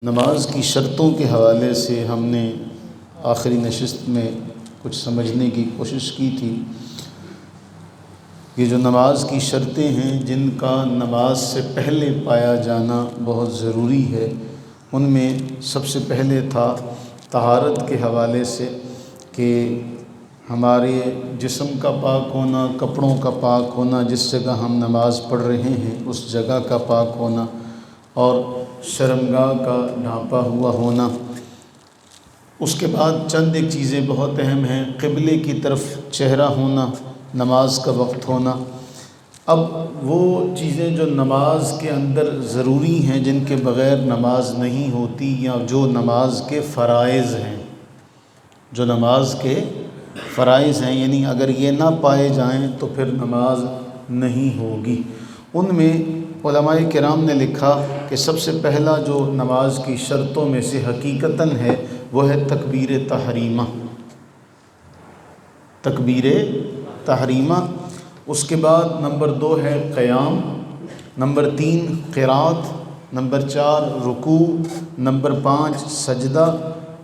نماز کی شرطوں کے حوالے سے ہم نے آخری نشست میں کچھ سمجھنے کی کوشش کی تھی۔ یہ جو نماز کی شرطیں ہیں جن کا نماز سے پہلے پایا جانا بہت ضروری ہے، ان میں سب سے پہلے تھا طہارت کے حوالے سے کہ ہمارے جسم کا پاک ہونا، کپڑوں کا پاک ہونا، جس جگہ ہم نماز پڑھ رہے ہیں اس جگہ کا پاک ہونا، اور شرمگاہ کا ڈھانپا ہوا ہونا۔ اس کے بعد چند ایک چیزیں بہت اہم ہیں، قبلے کی طرف چہرہ ہونا، نماز کا وقت ہونا۔ اب وہ چیزیں جو نماز کے اندر ضروری ہیں، جن کے بغیر نماز نہیں ہوتی، یا جو نماز کے فرائض ہیں، جو نماز کے فرائض ہیں، یعنی اگر یہ نہ پائے جائیں تو پھر نماز نہیں ہوگی۔ ان میں علماء کرام نے لکھا کہ سب سے پہلا جو نماز کی شرطوں میں سے حقیقتاً ہے وہ ہے تکبیر تحریمہ۔ تکبیر تحریمہ۔ اس کے بعد نمبر 2 ہے قیام، نمبر 3 قرات، نمبر 4 رکوع، نمبر 5 سجدہ،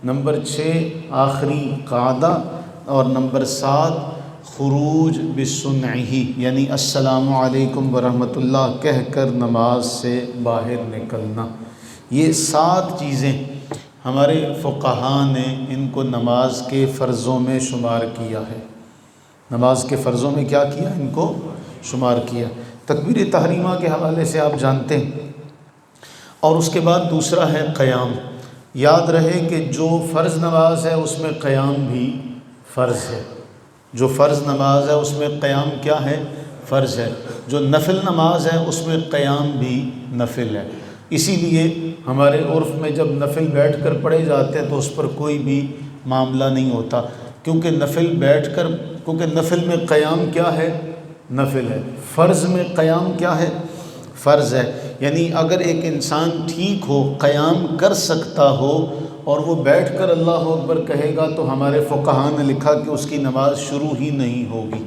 نمبر 6 آخری قعدہ، اور نمبر 7 خروج بسنعہ، یعنی السلام علیکم ورحمۃ اللہ کہہ کر نماز سے باہر نکلنا۔ یہ 7 چیزیں ہمارے فقہاء نے ان کو نماز کے فرضوں میں شمار کیا ہے۔ نماز کے فرضوں میں کیا کیا؟ ان کو شمار کیا۔ تکبیر تحریمہ کے حوالے سے آپ جانتے ہیں۔ اور اس کے بعد دوسرا ہے قیام۔ یاد رہے کہ جو فرض نماز ہے اس میں قیام بھی فرض ہے۔ جو فرض نماز ہے اس میں قیام کیا ہے؟ فرض ہے۔ جو نفل نماز ہے اس میں قیام بھی نفل ہے۔ اسی لیے ہمارے عرف میں جب نفل بیٹھ کر پڑھے جاتے ہیں تو اس پر کوئی بھی معاملہ نہیں ہوتا، کیونکہ نفل میں قیام کیا ہے؟ نفل ہے۔ فرض میں قیام کیا ہے؟ فرض ہے۔ یعنی اگر ایک انسان ٹھیک ہو، قیام کر سکتا ہو، اور وہ بیٹھ کر اللہ اکبر کہے گا تو ہمارے فقہاء نے لکھا کہ اس کی نماز شروع ہی نہیں ہوگی۔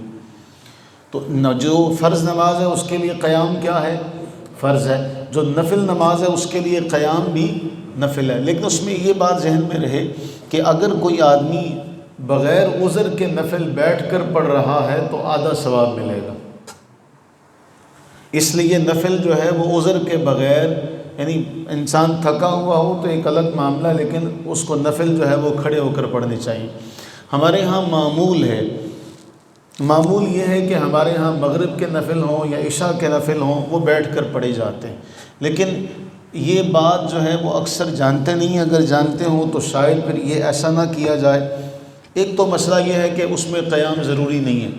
تو جو فرض نماز ہے اس کے لیے قیام کیا ہے؟ فرض ہے۔ جو نفل نماز ہے اس کے لیے قیام بھی نفل ہے۔ لیکن اس میں یہ بات ذہن میں رہے کہ اگر کوئی آدمی بغیر عذر کے نفل بیٹھ کر پڑھ رہا ہے تو آدھا ثواب ملے گا۔ اس لیے نفل جو ہے وہ عذر کے بغیر، یعنی انسان تھکا ہوا ہو تو ایک الگ معاملہ، لیکن اس کو نفل جو ہے وہ کھڑے ہو کر پڑھنے چاہیے۔ ہمارے ہاں معمول یہ ہے کہ ہمارے ہاں مغرب کے نفل ہوں یا عشاء کے نفل ہوں وہ بیٹھ کر پڑھے جاتے ہیں، لیکن یہ بات جو ہے وہ اکثر جانتے نہیں۔ اگر جانتے ہوں تو شاید پھر یہ ایسا نہ کیا جائے۔ ایک تو مسئلہ یہ ہے کہ اس میں قیام ضروری نہیں ہے،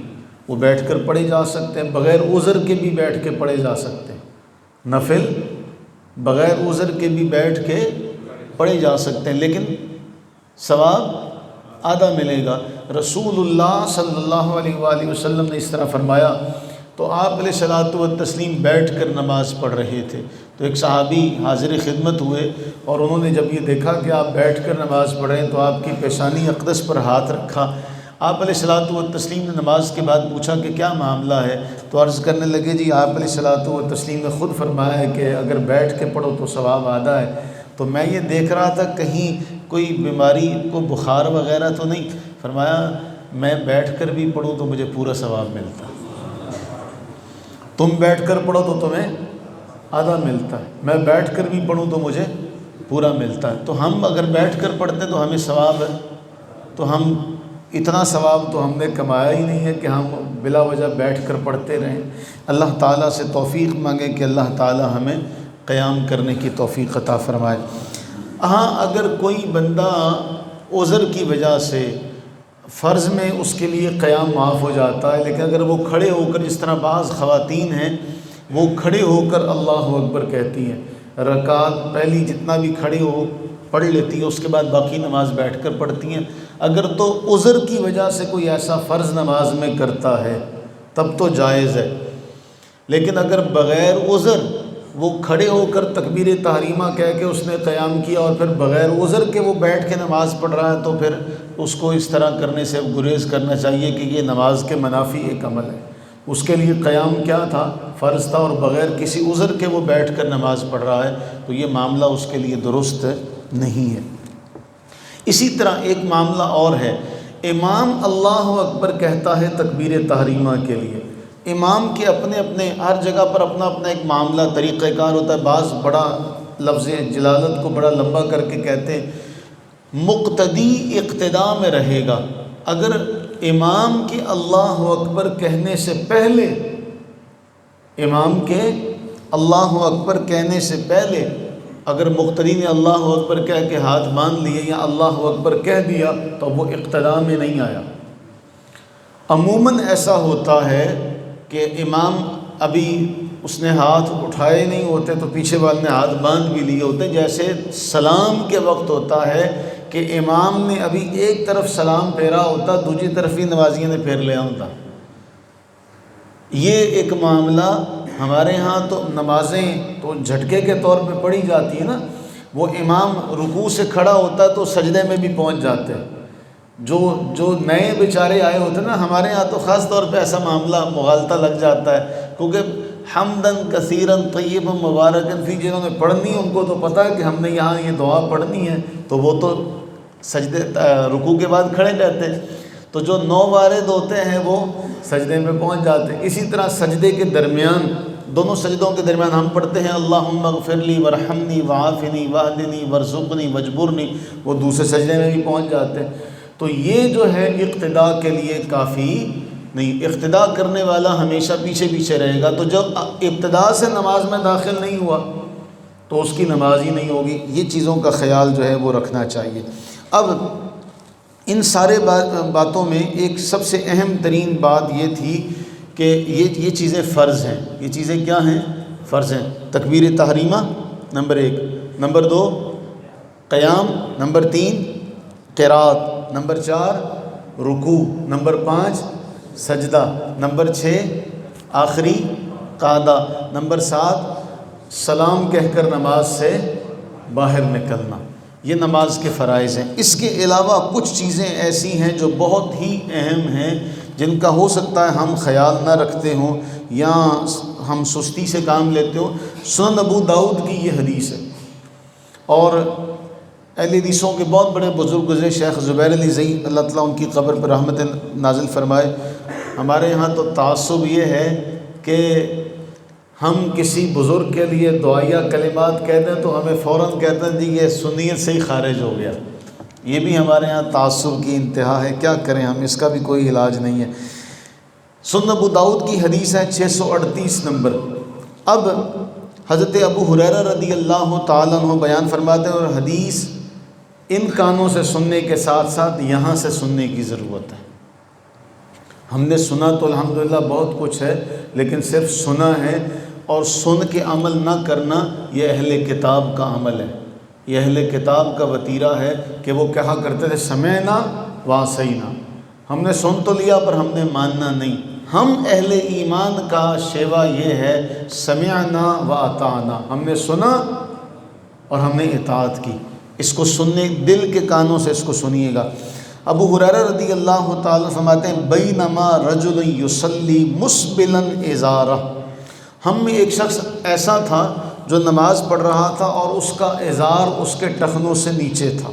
وہ بیٹھ کر پڑھے جا سکتے ہیں، بغیر عذر کے بھی بیٹھ کے پڑھے جا سکتے ہیں۔ نفل بغیر عذر کے بھی بیٹھ کے پڑھے جا سکتے ہیں، لیکن ثواب آدھا ملے گا۔ رسول اللہ صلی اللہ علیہ وآلہ وسلم نے اس طرح فرمایا، تو آپ علیہ الصلوۃ والتسلیم بیٹھ کر نماز پڑھ رہے تھے، تو ایک صحابی حاضر خدمت ہوئے، اور انہوں نے جب یہ دیکھا کہ آپ بیٹھ کر نماز پڑھ رہے ہیں تو آپ کی پیشانی اقدس پر ہاتھ رکھا۔ آپ علیہ الصلوۃ والتسلیم نے نماز کے بعد پوچھا کہ کیا معاملہ ہے؟ تو عرض کرنے لگے، جی آپ علیہ الصلوۃ والتسلیم نے خود فرمایا ہے کہ اگر بیٹھ کے پڑھو تو ثواب آدھا ہے، تو میں یہ دیکھ رہا تھا کہیں کوئی بیماری کو بخار وغیرہ تو نہیں۔ فرمایا میں بیٹھ کر بھی پڑھوں تو مجھے پورا ثواب ملتا ہے، تم بیٹھ کر پڑھو تو تمہیں آدھا ملتا ہے، میں بیٹھ کر بھی پڑھوں تو مجھے پورا ملتا ہے۔ تو ہم اگر بیٹھ کر پڑھتے تو ہمیں ثواب ہے، تو ہم اتنا ثواب تو ہم نے کمایا ہی نہیں ہے کہ ہم بلا وجہ بیٹھ کر پڑھتے رہیں۔ اللہ تعالیٰ سے توفیق مانگیں کہ اللہ تعالیٰ ہمیں قیام کرنے کی توفیق عطا فرمائے۔ ہاں اگر کوئی بندہ عذر کی وجہ سے فرض میں اس کے لیے قیام معاف ہو جاتا ہے، لیکن اگر وہ کھڑے ہو کر، جس طرح بعض خواتین ہیں وہ کھڑے ہو کر اللہ اکبر کہتی ہیں، رکعت پہلی جتنا بھی کھڑے ہو پڑھ لیتی ہے، اس کے بعد باقی نماز بیٹھ کر پڑھتی ہیں، اگر تو عذر کی وجہ سے کوئی ایسا فرض نماز میں کرتا ہے تب تو جائز ہے۔ لیکن اگر بغیر عذر وہ کھڑے ہو کر تکبیر تحریمہ کہہ کے اس نے قیام کیا اور پھر بغیر عذر کے وہ بیٹھ کے نماز پڑھ رہا ہے، تو پھر اس کو اس طرح کرنے سے گریز کرنا چاہیے کہ یہ نماز کے منافی ایک عمل ہے۔ اس کے لیے قیام کیا تھا؟ فرض تھا اور بغیر کسی عذر کے وہ بیٹھ کر نماز پڑھ رہا ہے تو یہ معاملہ اس کے لیے درست نہیں ہے۔ اسی طرح ایک معاملہ اور ہے، امام اللہ اکبر کہتا ہے تکبیر تحریمہ کے لیے، امام کے اپنے ہر جگہ پر اپنا اپنا ایک معاملہ طریقہ کار ہوتا ہے۔ بعض بڑا لفظ جلالت کو بڑا لمبا کر کے کہتے ہیں، مقتدی اقتداء میں رہے گا اگر امام کے اللہ اکبر کہنے سے پہلے، امام کے اللہ اکبر کہنے سے پہلے اگر مقتدی نے اللہ اکبر کہہ کے ہاتھ باندھ لیے یا اللہ اکبر کہہ دیا تو وہ اقتداء میں نہیں آیا۔ عموماً ایسا ہوتا ہے کہ امام ابھی اس نے ہاتھ اٹھائے نہیں ہوتے تو پیچھے والے نے ہاتھ باندھ بھی لیے ہوتے، جیسے سلام کے وقت ہوتا ہے کہ امام نے ابھی ایک طرف سلام پھیرا ہوتا، دوسری طرف ہی نمازیوں نے پھیر لیا ہوتا۔ یہ ایک معاملہ ہمارے ہاں تو نمازیں تو جھٹکے کے طور پہ پڑھی جاتی ہے نا، وہ امام رکوع سے کھڑا ہوتا ہے تو سجدے میں بھی پہنچ جاتے ہیں۔ جو نئے بیچارے آئے ہوتے ہیں نا، ہمارے ہاں تو خاص طور پہ ایسا معاملہ مغالطہ لگ جاتا ہے، کیونکہ حمدن کثیرن طیبا مبارکن فی، جنہوں نے پڑھنی ان کو تو پتہ ہے کہ ہم نے یہاں یہ دعا پڑھنی ہے، تو وہ تو سجدے رکوع کے بعد کھڑے رہتے ہیں، تو جو نو وارد ہوتے ہیں وہ سجدے میں پہنچ جاتے ہیں۔ اسی طرح سجدے کے درمیان، دونوں سجدوں کے درمیان ہم پڑھتے ہیں اللہم اغفر لی ورحمنی وعافنی واہدنی ورزقنی وجبرنی، وہ دوسرے سجدے میں بھی پہنچ جاتے ہیں۔ تو یہ جو ہے اقتداء کے لیے کافی نہیں، اقتداء کرنے والا ہمیشہ پیچھے پیچھے رہے گا، تو جب ابتداء سے نماز میں داخل نہیں ہوا تو اس کی نماز ہی نہیں ہوگی۔ یہ چیزوں کا خیال جو ہے وہ رکھنا چاہیے۔ اب ان سارے باتوں میں ایک سب سے اہم ترین بات یہ تھی کہ یہ چیزیں فرض ہیں۔ یہ چیزیں کیا ہیں؟ فرض ہیں۔ تکبیر تحریمہ نمبر 1، نمبر 2 قیام، نمبر 3 قرات، نمبر 4 رکوع، نمبر 5 سجدہ، نمبر 6 آخری قعدہ، نمبر 7 سلام کہہ کر نماز سے باہر نکلنا۔ یہ نماز کے فرائض ہیں۔ اس کے علاوہ کچھ چیزیں ایسی ہیں جو بہت ہی اہم ہیں، جن کا ہو سکتا ہے ہم خیال نہ رکھتے ہوں یا ہم سستی سے کام لیتے ہوں۔ سنن ابو داؤد کی یہ حدیث ہے، اور اہل حدیثوں کے بہت بڑے بزرگ گزرے، شیخ زبیر علی زئی اللہ تعالیٰ ان کی قبر پر رحمت نازل فرمائے۔ ہمارے یہاں تو تعصب یہ ہے کہ ہم کسی بزرگ کے لیے دعائیہ کلمات کہتے ہیں تو ہمیں فوراً کہتے ہیں جی یہ سنیت سے ہی خارج ہو گیا۔ یہ بھی ہمارے ہاں تعصب کی انتہا ہے، کیا کریں ہم، اس کا بھی کوئی علاج نہیں ہے۔ سنن ابو داؤد کی حدیث ہے 638 نمبر۔ اب حضرت ابو ہریرہ رضی اللہ تعالیٰ عنہ بیان فرماتے ہیں، اور حدیث ان کانوں سے سننے کے ساتھ ساتھ یہاں سے سننے کی ضرورت ہے۔ ہم نے سنا تو الحمدللہ بہت کچھ ہے، لیکن صرف سنا ہے اور سن کے عمل نہ کرنا یہ اہل کتاب کا عمل ہے، یہ اہل کتاب کا وتیرہ ہے کہ وہ کہا کرتے تھے سمعنا وعصینا، ہم نے سن تو لیا پر ہم نے ماننا نہیں۔ ہم اہل ایمان کا شیوا یہ ہے سمعنا واطعنا، ہم نے سنا اور ہم نے اطاعت کی۔ اس کو سننے، دل کے کانوں سے اس کو سنیے گا۔ ابو ہریرہ رضی اللہ تعالیٰ فرماتے ہیں بینما رجل یصلی مسبلا ازارہ، ہم میں ایک شخص ایسا تھا جو نماز پڑھ رہا تھا اور اس کا ازار اس کے ٹخنوں سے نیچے تھا،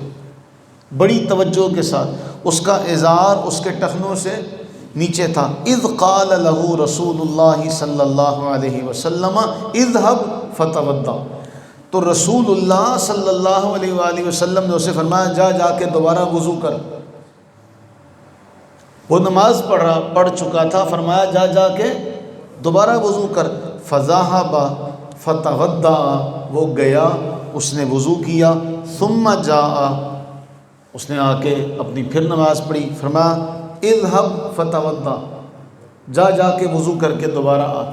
بڑی توجہ کے ساتھ اس کا ازار اس کے ٹخنوں سے نیچے تھا۔ اذ قال له رسول اللہ صلی اللہ علیہ وسلم اذهب فتوضا، تو رسول اللہ صلی اللہ علیہ وآلہ وسلم نے اسے فرمایا جا کے دوبارہ وضو کر۔ وہ نماز پڑھ چکا تھا، فرمایا جا کے دوبارہ وضو کر۔ فذهب فتوضا، وہ گیا اس نے وضو کیا۔ ثم جاء، اس نے آ کے اپنی پھر نماز پڑھی۔ فرمایا اذهب فتوضا، جا کے وضو کر کے دوبارہ آ۔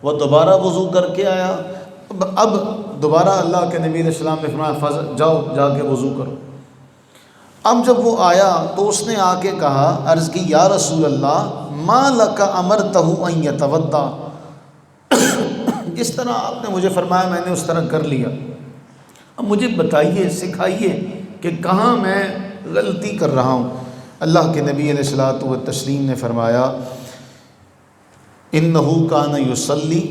وہ دوبارہ وضو کر کے آیا۔ اب دوبارہ اللہ کے نبی علیہ السلام نے فرمایا جاؤ جا کے وضو کرو۔ اب جب وہ آیا تو اس نے آ کے کہا، عرض کی یا رسول اللہ ما لک امرتہ ان یتوضا، جس طرح آپ نے مجھے فرمایا میں نے اس طرح کر لیا، اب مجھے بتائیے، سکھائیے کہ کہاں میں غلطی کر رہا ہوں۔ اللہ کے نبی علیہ الصلوۃ والتسلیم نے فرمایا انہ کان یصلی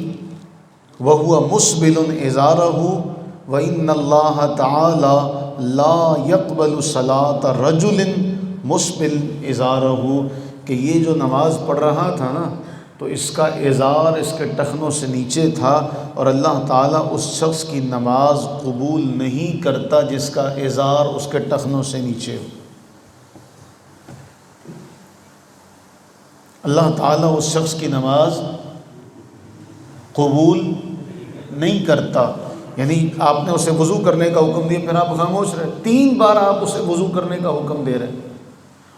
وَهُوَ مُسْبِلٌ إِزَارَهُ وَإِنَّ اللَّهَ تَعَالَى لَا يَقْبَلُ صَلَاةَ رَجُلٍ مُسْبِلٍ إِزَارَهُ کہ یہ جو نماز پڑھ رہا تھا نا تو اس کا ازار اس کے ٹخنوں سے نیچے تھا، اور اللہ تعالیٰ اس شخص کی نماز قبول نہیں کرتا جس کا ازار اس کے ٹخنوں سے نیچے ہو۔ اللہ تعالیٰ اس شخص کی نماز قبول نہیں کرتا۔ یعنی آپ نے اسے وضو کرنے کا حکم دیا، پھر آپ خاموش رہے، 3 بار آپ اسے وضو کرنے کا حکم دے رہے ہیں،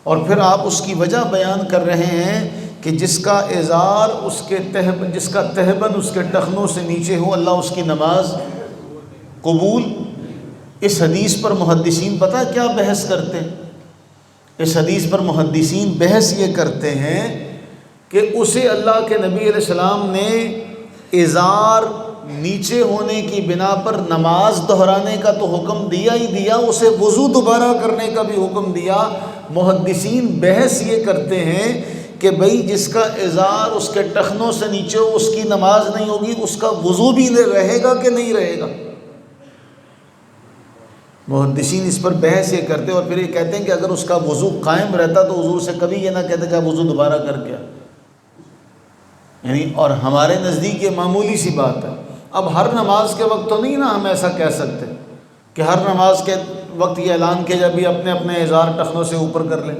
اور پھر آپ اس کی وجہ بیان کر رہے ہیں کہ جس کا ازار جس کا تہبند اس کے ٹخنوں سے نیچے ہو، اللہ اس کی نماز قبول۔ اس حدیث پر محدثین پتہ کیا بحث کرتے ہیں؟ اس حدیث پر محدثین بحث یہ کرتے ہیں کہ اسے اللہ کے نبی علیہ السلام نے ازار نیچے ہونے کی بنا پر نماز دہرانے کا تو حکم دیا ہی دیا، اسے وضو دوبارہ کرنے کا بھی حکم دیا۔ محدثین بحث یہ کرتے ہیں کہ بھئی جس کا ازار اس کے ٹخنوں سے نیچے ہو اس کی نماز نہیں ہوگی، اس کا وضو بھی رہے گا کہ نہیں رہے گا؟ محدثین اس پر بحث یہ کرتے ہیں، اور پھر یہ کہتے ہیں کہ اگر اس کا وضو قائم رہتا تو حضور سے کبھی یہ نہ کہتے کہ آپ وضو دوبارہ کر کے، یعنی اور ہمارے نزدیک یہ معمولی سی بات ہے۔ اب ہر نماز کے وقت تو نہیں نا ہم ایسا کہہ سکتے کہ ہر نماز کے وقت یہ اعلان کیا جائے بھی اپنے اپنے ازار ٹخنوں سے اوپر کر لیں۔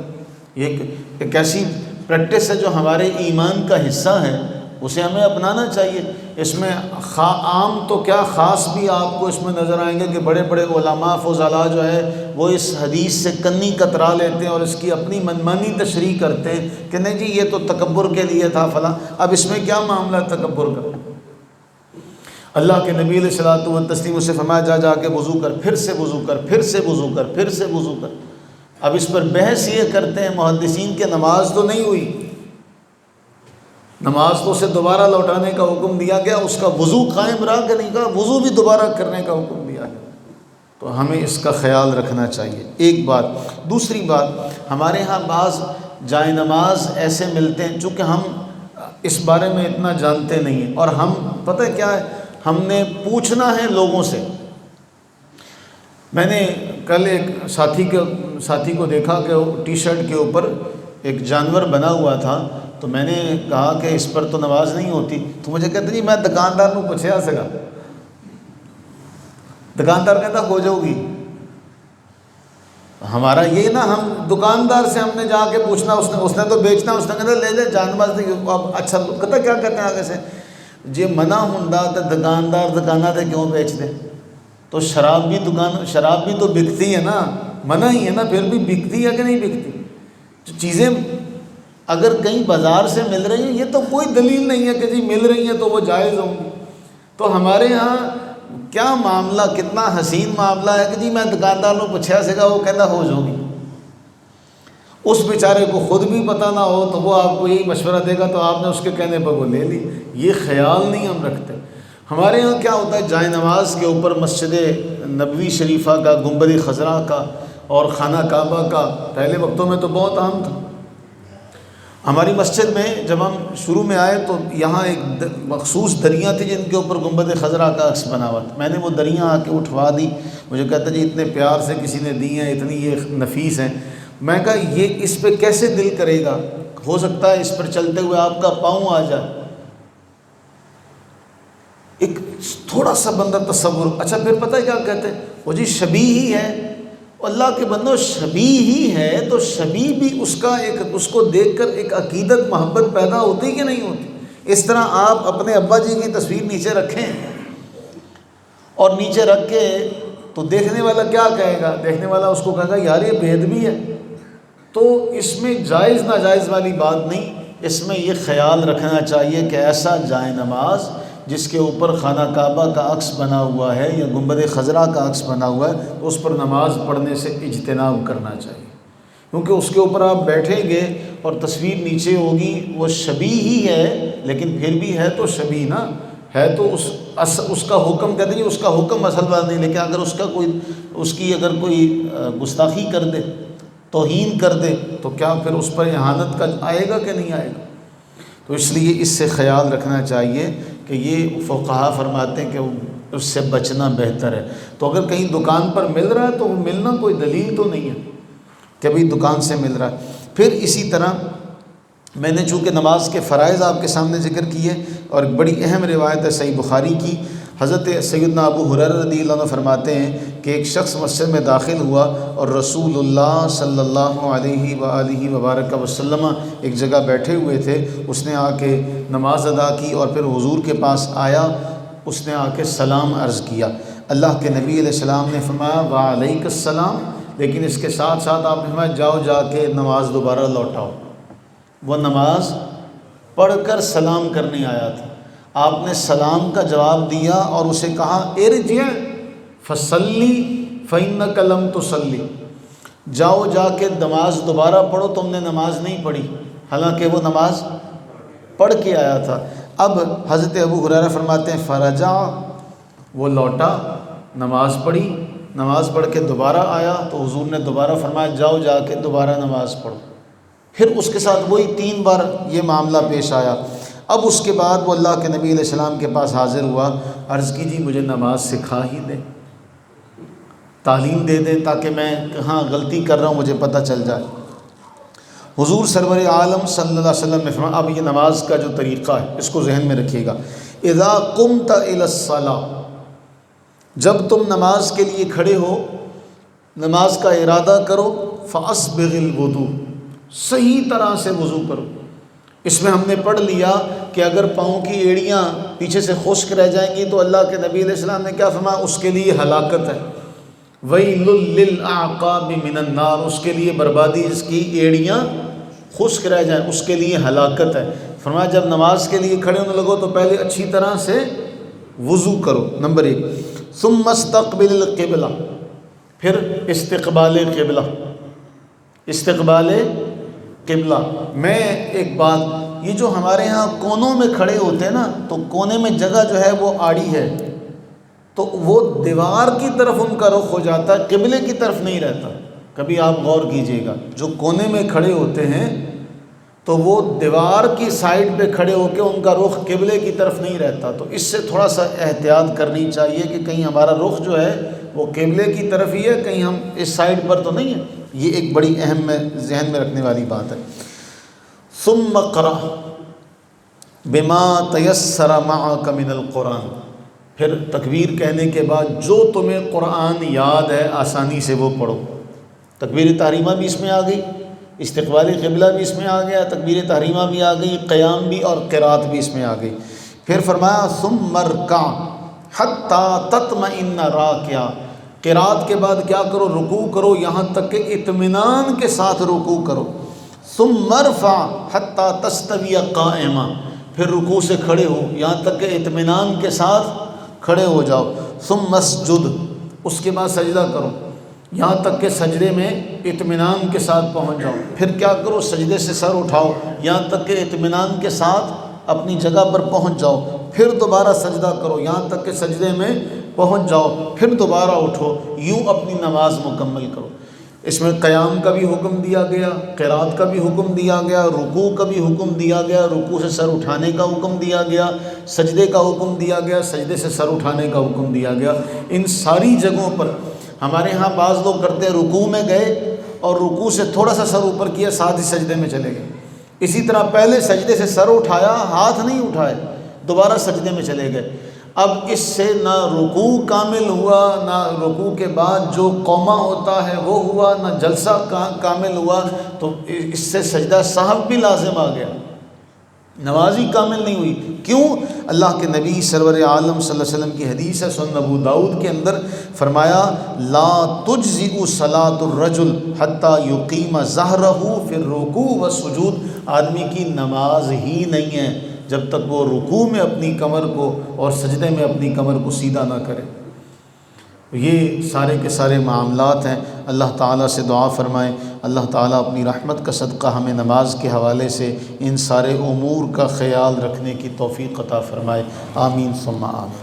یہ ایک ایسی پریکٹس ہے جو ہمارے ایمان کا حصہ ہے، اسے ہمیں اپنانا چاہیے۔ اس میں عام تو کیا خاص بھی آپ کو اس میں نظر آئیں گے کہ بڑے بڑے علماء فضلاء جو ہے وہ اس حدیث سے کنی کترا لیتے ہیں اور اس کی اپنی منمانی تشریح کرتے ہیں کہ نہیں جی یہ تو تکبر کے لیے تھا فلاں۔ اب اس میں کیا معاملہ ہے تکبر کا؟ اللہ کے نبی علیہ الصلوۃ والتسلیم سے فرمایا جا کے وضو کر، پھر سے وضو کر، پھر سے وضو کر، پھر سے وضو کر۔ اب اس پر بحث یہ کرتے ہیں محدثین کہ نماز تو نہیں ہوئی، نماز تو اسے دوبارہ لوٹانے کا حکم دیا گیا، اس کا وضو قائم رہا کہ نہیں کہا وضو بھی دوبارہ کرنے کا حکم دیا گیا۔ تو ہمیں اس کا خیال رکھنا چاہیے، ایک بات۔ دوسری بات، ہمارے ہاں بعض جائے نماز ایسے ملتے ہیں، چونکہ ہم اس بارے میں اتنا جانتے نہیں ہیں، اور ہم پتہ کیا ہے، ہم نے پوچھنا ہے لوگوں سے۔ میں نے کل ایک ساتھی کو دیکھا کہ وہ ٹی شرٹ کے اوپر ایک جانور بنا ہوا تھا، تو میں نے کہا کہ اس پر تو نماز نہیں ہوتی، تو مجھے کہتے جی میں دکاندار کو پوچھا سکا، دکاندار کہتا ہو جاؤ گی۔ ہمارا یہ نا، ہم دکاندار سے ہم نے جا کے پوچھنا، اس نے تو بیچنا، اس نے کہتا لے لے جان نماز نہیں۔ اب اچھا کہتا کیا کہتے ہیں آگے سے، جی منع ہوندا تو دکاندار تے کیوں بیچ دے؟ تو شراب بھی تو بکتی ہے نا، منع ہی ہے نا، پھر بھی بکتی ہے کہ نہیں بکتی؟ جو چیزیں اگر کہیں بازار سے مل رہی ہیں، یہ تو کوئی دلیل نہیں ہے کہ جی مل رہی ہیں تو وہ جائز ہوں گی۔ تو ہمارے ہاں کیا معاملہ، کتنا حسین معاملہ ہے کہ جی میں دکاندار کو پوچھا سکا، وہ کہتا ہو جو گی۔ اس بیچارے کو خود بھی پتہ نہ ہو تو وہ آپ کو یہی مشورہ دے گا، تو آپ نے اس کے کہنے پر وہ لے لی۔ یہ خیال نہیں ہم رکھتے۔ ہمارے ہاں کیا ہوتا ہے، جائے نماز کے اوپر مسجد نبوی شریفہ کا، گنبد خضرا کا اور خانہ کعبہ کا پہلے وقتوں میں تو بہت عام تھا۔ ہماری مسجد میں جب ہم شروع میں آئے تو یہاں ایک مخصوص دریاں تھی جن کے اوپر گنبد خضرا کا عکس بنا ہوا تھا۔ میں نے وہ دریاں آ کے اٹھوا دی، مجھے کہتا جی اتنے پیار سے کسی نے دی ہیں، اتنی یہ نفیس ہیں۔ میں کہا یہ اس پہ کیسے دل کرے گا، ہو سکتا ہے اس پر چلتے ہوئے آپ کا پاؤں آ جائے۔ ایک تھوڑا سا بندہ تصور، اچھا پھر پتہ ہے کیا کہتے ہیں، وہ جی شبیہ ہی ہے۔ اللہ کے بندو شبیہ ہی ہے تو شبیہ بھی اس کو دیکھ کر ایک عقیدت محبت پیدا ہوتی کہ نہیں ہوتی؟ اس طرح آپ اپنے ابا جی کی تصویر نیچے رکھیں، اور نیچے رکھ کے تو دیکھنے والا کیا کہے گا؟ دیکھنے والا اس کو کہے گا یار یہ بے ادبی ہے۔ تو اس میں جائز ناجائز والی بات نہیں، اس میں یہ خیال رکھنا چاہیے کہ ایسا جائے نماز جس کے اوپر خانہ کعبہ کا عکس بنا ہوا ہے یا گنبد خضرا کا عکس بنا ہوا ہے، تو اس پر نماز پڑھنے سے اجتناب کرنا چاہیے، کیونکہ اس کے اوپر آپ بیٹھیں گے اور تصویر نیچے ہوگی، وہ شبیہ ہی ہے لیکن پھر بھی ہے تو شبیہ نا ہے، تو اس کا حکم کہتے ہیں اس کا حکم اصل بات نہیں، لیکن اگر اس کی اگر کوئی گستاخی کر دے، توہین کر دے، تو کیا پھر اس پر اہانت کا آئے گا کہ نہیں آئے گا؟ تو اس لیے اس سے خیال رکھنا چاہیے کہ یہ فقہا فرماتے ہیں کہ اس سے بچنا بہتر ہے۔ تو اگر کہیں دکان پر مل رہا ہے تو وہ ملنا کوئی دلیل تو نہیں ہے کہ ابھی دکان سے مل رہا ہے۔ پھر اسی طرح میں نے چونکہ نماز کے فرائض آپ کے سامنے ذکر کیے، اور ایک بڑی اہم روایت ہے صحیح بخاری کی، حضرت سیدنا ابو ہریرہ رضی اللہ عنہ فرماتے ہیں کہ ایک شخص مسجد میں داخل ہوا اور رسول اللہ صلی اللہ علیہ وآلہ وبارک وسلم ایک جگہ بیٹھے ہوئے تھے۔ اس نے آ کے نماز ادا کی اور پھر حضور کے پاس آیا، اس نے آ کے سلام عرض کیا۔ اللہ کے نبی علیہ السلام نے فرمایا وعلیک السلام، لیکن اس کے ساتھ ساتھ آپ نے فرمایا جاؤ جا کے نماز دوبارہ لوٹاؤ۔ وہ نماز پڑھ کر سلام کرنے آیا تھا، آپ نے سلام کا جواب دیا اور اسے کہا ارجع فصلی فإنک لم تصلی، جاؤ جا کے نماز دوبارہ پڑھو، تم نے نماز نہیں پڑھی، حالانکہ وہ نماز پڑھ کے آیا تھا۔ اب حضرت ابو ہریرہ فرماتے ہیں فرجع، وہ لوٹا، نماز پڑھی، نماز پڑھ کے دوبارہ آیا تو حضور نے دوبارہ فرمایا جاؤ جا کے دوبارہ نماز پڑھو۔ پھر اس کے ساتھ وہی 3 بار یہ معاملہ پیش آیا۔ اب اس کے بعد وہ اللہ کے نبی علیہ السلام کے پاس حاضر ہوا، عرض کی جی مجھے نماز سکھا ہی دیں، تعلیم دے دیں تاکہ میں کہاں غلطی کر رہا ہوں مجھے پتہ چل جائے۔ حضور سرور عالم صلی اللہ علیہ وسلم نے فرمایا اب یہ نماز کا جو طریقہ ہے اس کو ذہن میں رکھیے گا، اذا قمت الی الصلاۃ، جب تم نماز کے لیے کھڑے ہو، نماز کا ارادہ کرو، فاسبغ الوضوء، صحیح طرح سے وضو کرو۔ اس میں ہم نے پڑھ لیا کہ اگر پاؤں کی ایڑیاں پیچھے سے خشک رہ جائیں گی تو اللہ کے نبی علیہ السلام نے کیا فرمایا، اس کے لیے ہلاکت ہے، ویل للاعقاب من النار، اس کے لیے بربادی، جس کی ایڑیاں خشک رہ جائیں اس کے لیے ہلاکت ہے۔ فرمایا جب نماز کے لیے کھڑے ہونے لگو تو پہلے اچھی طرح سے وضو کرو، نمبر 1۔ ثم استقبل القبلہ، پھر استقبال قبلہ، استقبال قبلہ۔ میں ایک بات، یہ جو ہمارے ہاں کونوں میں کھڑے ہوتے ہیں نا، تو کونے میں جگہ جو ہے وہ آڑی ہے، تو وہ دیوار کی طرف ان کا رخ ہو جاتا ہے، قبلے کی طرف نہیں رہتا۔ کبھی آپ غور کیجئے گا، جو کونے میں کھڑے ہوتے ہیں تو وہ دیوار کی سائڈ پہ کھڑے ہو کے ان کا رخ قبلے کی طرف نہیں رہتا۔ تو اس سے تھوڑا سا احتیاط کرنی چاہیے کہ کہیں ہمارا رخ جو ہے وہ قبلے کی طرف ہی ہے، کہیں ہم اس سائڈ پر تو نہیں ہے۔ یہ ایک بڑی اہم ذہن میں رکھنے والی بات ہے۔ ثم اقرأ بما تیسر معک من القرآن، پھر تکبیر کہنے کے بعد جو تمہیں قرآن یاد ہے آسانی سے وہ پڑھو۔ تکبیر تحریمہ بھی اس میں آ گئی، استقبال قبلہ بھی اس میں آ گیا، تکبیر تحریمہ بھی آ گئی، قیام بھی اور قرات بھی اس میں آ گئی۔ پھر فرمایا ثم ارکع حتی تطمئن راکعا، قرات کے بعد کیا کرو، رکوع کرو یہاں تک کہ اطمینان کے ساتھ رکوع کرو۔ ثم ارفع حتی تستوی قائما، پھر رکوع سے کھڑے ہو یہاں تک کہ اطمینان کے ساتھ کھڑے ہو جاؤ۔ ثم اسجد، اس کے بعد سجدہ کرو یہاں تک کہ سجدے میں اطمینان کے ساتھ پہنچ جاؤ۔ پھر کیا کرو، سجدے سے سر اٹھاؤ یہاں تک کہ اطمینان کے ساتھ اپنی جگہ پر پہنچ جاؤ۔ پھر دوبارہ سجدہ کرو یہاں تک کہ سجدے میں پہنچ جاؤ، پھر دوبارہ اٹھو، یوں اپنی نماز مکمل کرو۔ اس میں قیام کا بھی حکم دیا گیا، قرات کا بھی حکم دیا گیا، رکوع کا بھی حکم دیا گیا، رکوع سے سر اٹھانے کا حکم دیا گیا، سجدے کا حکم دیا گیا، سجدے سے سر اٹھانے کا حکم دیا گیا۔ ان ساری جگہوں پر ہمارے ہاں بعض لوگ کرتے ہیں، رکوع میں گئے اور رکوع سے تھوڑا سا سر اوپر کیا، ساتھ ہی سجدے میں چلے گئے۔ اسی طرح پہلے سجدے سے سر اٹھایا، ہاتھ نہیں اٹھائے، دوبارہ سجدے میں چلے گئے۔ اب اس سے نہ رکوع کامل ہوا، نہ رکوع کے بعد جو قومہ ہوتا ہے وہ ہوا، نہ جلسہ کامل ہوا، تو اس سے سجدہ سہو بھی لازم آ گیا، نماز ہی کامل نہیں ہوئی۔ کیوں؟ اللہ کے نبی سرور عالم صلی اللہ علیہ وسلم کی حدیث ہے سنن ابو داؤد کے اندر، فرمایا لا تجزئ صلاۃ الرجل حتی یقیم ظہرہ فی الرکوع والسجود، آدمی کی نماز ہی نہیں ہے جب تک وہ رکوع میں اپنی کمر کو اور سجدے میں اپنی کمر کو سیدھا نہ کرے۔ یہ سارے کے سارے معاملات ہیں۔ اللہ تعالیٰ سے دعا فرمائیں اللہ تعالیٰ اپنی رحمت کا صدقہ ہمیں نماز کے حوالے سے ان سارے امور کا خیال رکھنے کی توفیق عطا فرمائے، آمین ثم آمین۔